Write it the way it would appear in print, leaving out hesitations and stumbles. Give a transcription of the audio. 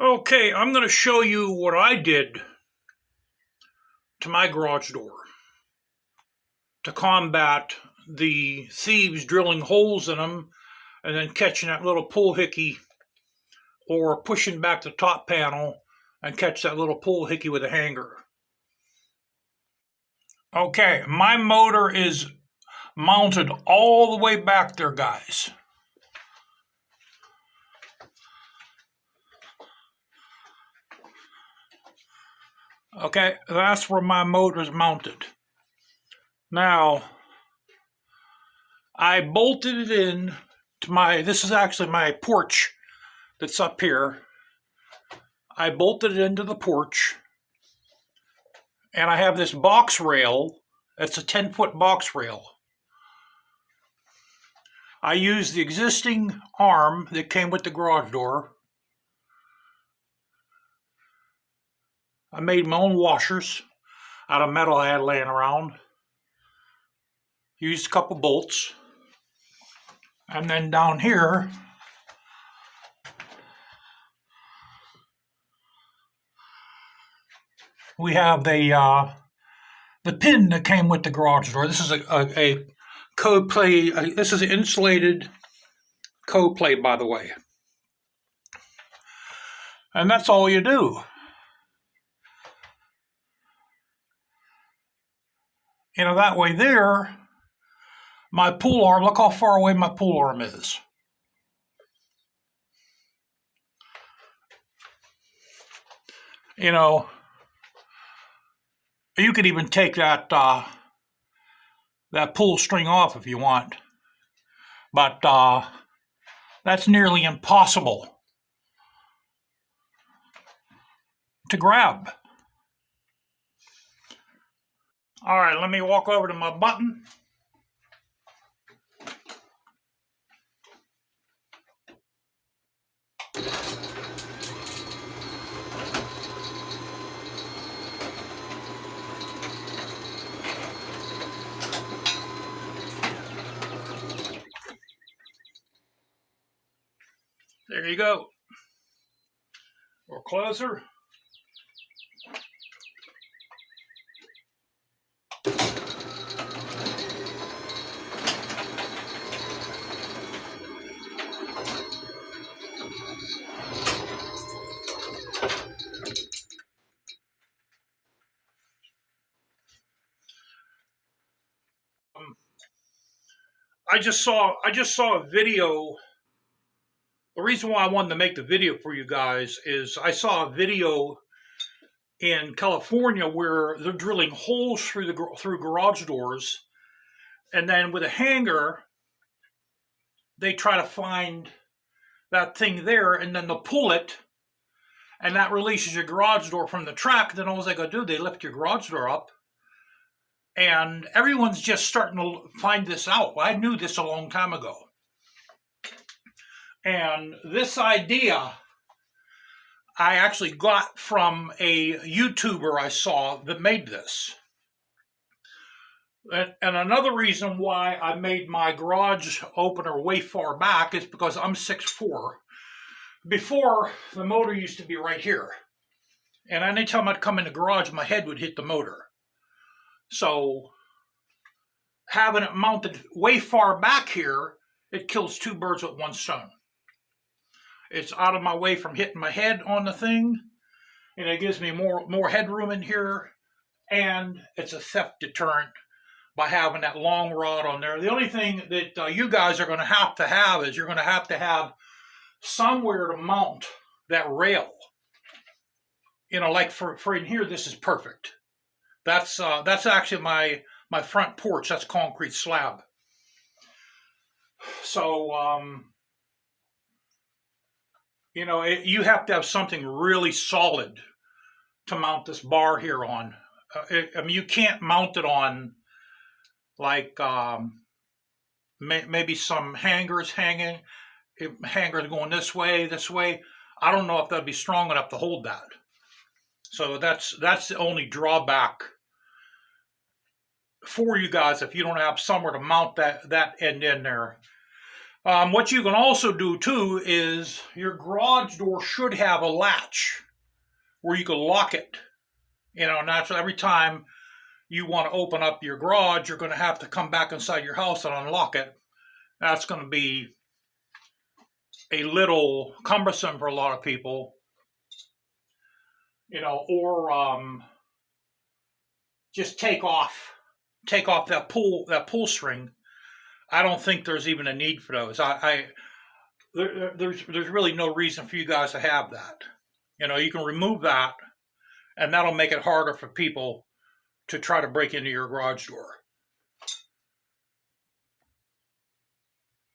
Okay, I'm going to show you what I did to my garage door to combat the thieves drilling holes in them and then catching that little pull hickey or pushing back the top panel and catch that little pull hickey with a hanger. Okay, my motor is mounted all the way back there, guys. Okay, that's where my motor is mounted. Now, I bolted it in to this is actually my porch that's up here. I bolted it into the porch, and I have this box rail. It's a 10-foot box rail. I used the existing arm that came with the garage door. I made my own washers out of metal I had laying around. Used a couple bolts. And then down here, we have the pin that came with the garage door. This is a code play. This is an insulated code plate, by the way. And that's all you do. That way there, my pull arm, look how far away my pull arm is. You could even take that pull string off if you want, but that's nearly impossible to grab. All right, let me walk over to my button. There you go. Or closer. I just saw a video. The reason why I wanted to make the video for you guys is I saw a video in California where they're drilling holes through garage doors, and then with a hanger, they try to find that thing there, and then they'll pull it, and that releases your garage door from the track. Then all they gotta do, they lift your garage door up, and everyone's just starting to find this out. I knew this a long time ago. And this idea I actually got from a YouTuber I saw that made this. And another reason why I made my garage opener way far back is because I'm 6'4". Before, the motor used to be right here. And anytime I'd come in the garage, my head would hit the motor. So having it mounted way far back here, it kills two birds with one stone. It's out of my way from hitting my head on the thing, and it gives me more headroom in here, and it's a theft deterrent by having that long rod on there. The only thing that you guys are going to have is you're going to have somewhere to mount that rail. Like for in here, this is perfect. That's actually my front porch. That's concrete slab. So you have to have something really solid to mount this bar here on. You can't mount it on like maybe some hangers hanging, hangers going this way. I don't know if that'd be strong enough to hold that. So that's the only drawback for you guys if you don't have somewhere to mount that end in there. What you can also do too is your garage door should have a latch where you can lock it. Naturally, every time you want to open up your garage, you're going to have to come back inside your house and unlock it. That's going to be a little cumbersome for a lot of people, or just take off that pull string. I don't think there's even a need for those. There's really no reason for you guys to have that. You can remove that, and that'll make it harder for people to try to break into your garage door.